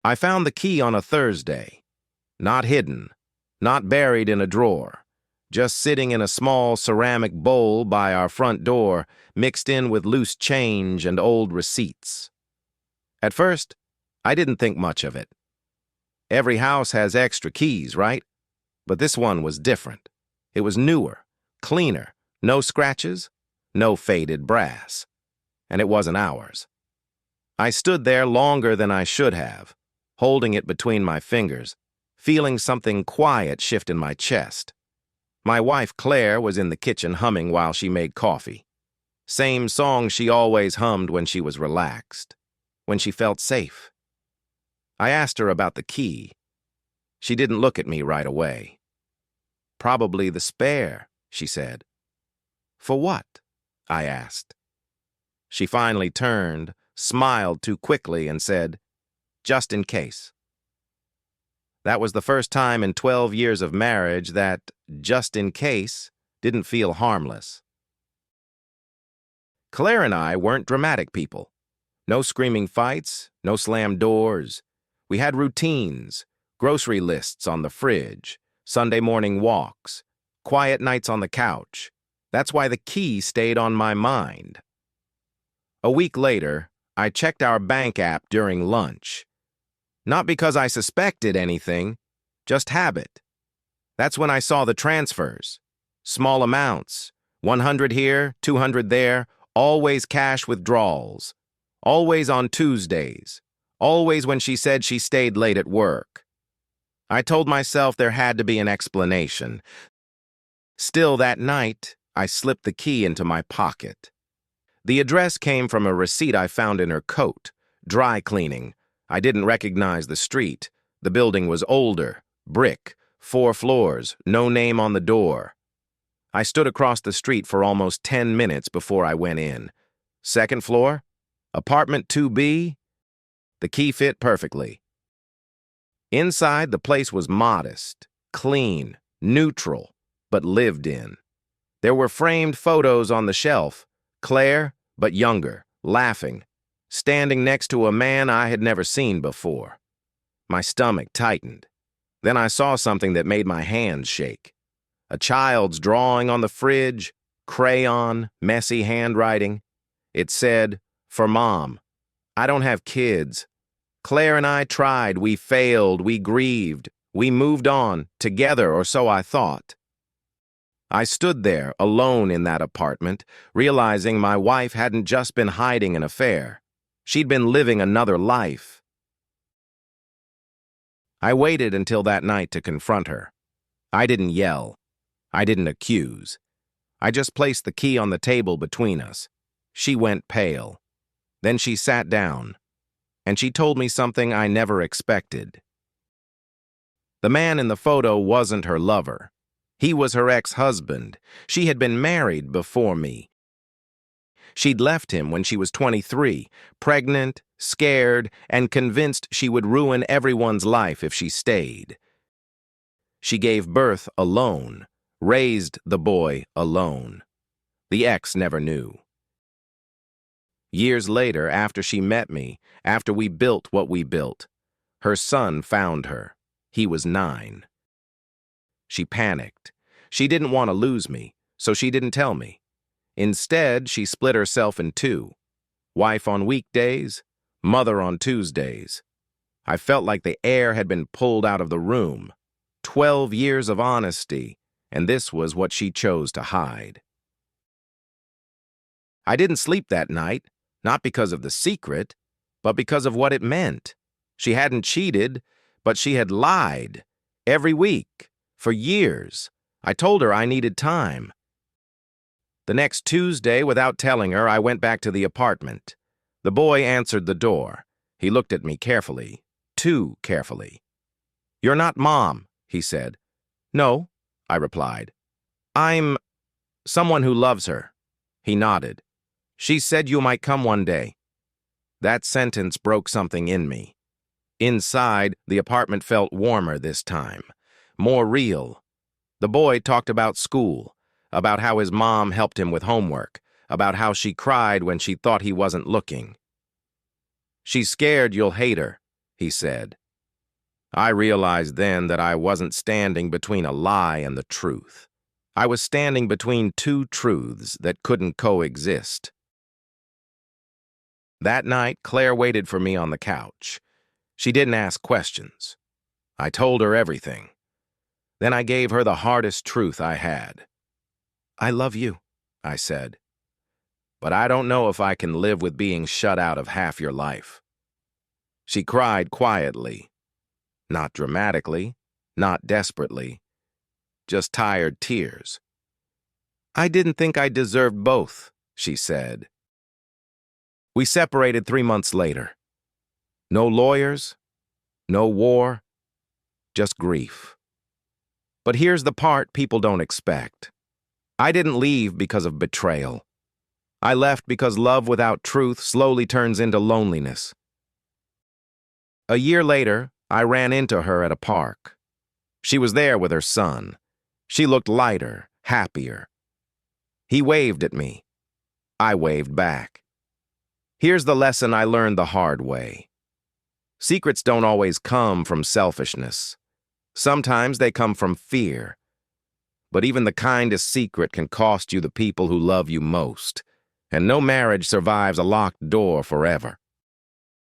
I found the key on a Thursday. Not hidden, not buried in a drawer, just sitting in a small ceramic bowl by our front door, mixed in with loose change and old receipts. At first, I didn't think much of it. Every house has extra keys, right? But this one was different. It was newer, cleaner, no scratches, no faded brass. And it wasn't ours. I stood there longer than I should have, holding it between my fingers, feeling something quiet shift in my chest. My wife, Claire, was in the kitchen humming while she made coffee. Same song she always hummed when she was relaxed, when she felt safe. I asked her about the key. She didn't look at me right away. "Probably the spare," she said. "For what?" I asked. She finally turned, smiled too quickly, and said, "Just in case." That was the first time in 12 years of marriage that "just in case" didn't feel harmless. Claire and I weren't dramatic people. No screaming fights, no slammed doors. We had routines, grocery lists on the fridge, Sunday morning walks, quiet nights on the couch. That's why the key stayed on my mind. A week later, I checked our bank app during lunch. Not because I suspected anything, just habit. That's when I saw the transfers. Small amounts, 100 here, 200 there, always cash withdrawals. Always on Tuesdays. Always when she said she stayed late at work. I told myself there had to be an explanation. Still, that night, I slipped the key into my pocket. The address came from a receipt I found in her coat. Dry cleaning. I didn't recognize the street. The building was older, brick, 4 floors, no name on the door. I stood across the street for almost 10 minutes before I went in. Second floor? Apartment 2B? The key fit perfectly. Inside, the place was modest, clean, neutral, but lived in. There were framed photos on the shelf, Claire, but younger, laughing, standing next to a man I had never seen before. My stomach tightened. Then I saw something that made my hands shake. A child's drawing on the fridge, crayon, messy handwriting. It said, "For Mom. I don't have kids. Claire and I tried, we failed, we grieved, we moved on, together, or so I thought." I stood there, alone in that apartment, realizing my wife hadn't just been hiding an affair. She'd been living another life. I waited until that night to confront her. I didn't yell. I didn't accuse. I just placed the key on the table between us. She went pale. Then she sat down, and she told me something I never expected. The man in the photo wasn't her lover. He was her ex-husband. She had been married before me. She'd left him when she was 23, pregnant, scared, and convinced she would ruin everyone's life if she stayed. She gave birth alone, raised the boy alone. The ex never knew. Years later, after she met me, after we built what we built, her son found her. He was 9. She panicked. She didn't want to lose me, so she didn't tell me. Instead, she split herself in 2. Wife on weekdays, mother on Tuesdays. I felt like the air had been pulled out of the room. 12 years of honesty, and this was what she chose to hide. I didn't sleep that night, not because of the secret, but because of what it meant. She hadn't cheated, but she had lied. Every week, for years. I told her I needed time. The next Tuesday, without telling her, I went back to the apartment. The boy answered the door. He looked at me carefully, too carefully. "You're not Mom," he said. "No," I replied. "I'm someone who loves her." He nodded. "She said you might come one day." That sentence broke something in me. Inside, the apartment felt warmer this time, more real. The boy talked about school, about how his mom helped him with homework, about how she cried when she thought he wasn't looking. "She's scared you'll hate her," he said. I realized then that I wasn't standing between a lie and the truth. I was standing between two truths that couldn't coexist. That night, Claire waited for me on the couch. She didn't ask questions. I told her everything. Then I gave her the hardest truth I had. I love you, I said. But I don't know if I can live with being shut out of half your life. She cried quietly. Not dramatically, not desperately, just tired tears. I didn't think I deserved both, she said. We separated 3 months later. No lawyers, no war, just grief. But here's the part people don't expect. I didn't leave because of betrayal. I left because love without truth slowly turns into loneliness. A year later, I ran into her at a park. She was there with her son. She looked lighter, happier. He waved at me. I waved back. Here's the lesson I learned the hard way. Secrets don't always come from selfishness. Sometimes they come from fear. But even the kindest secret can cost you the people who love you most. And no marriage survives a locked door forever.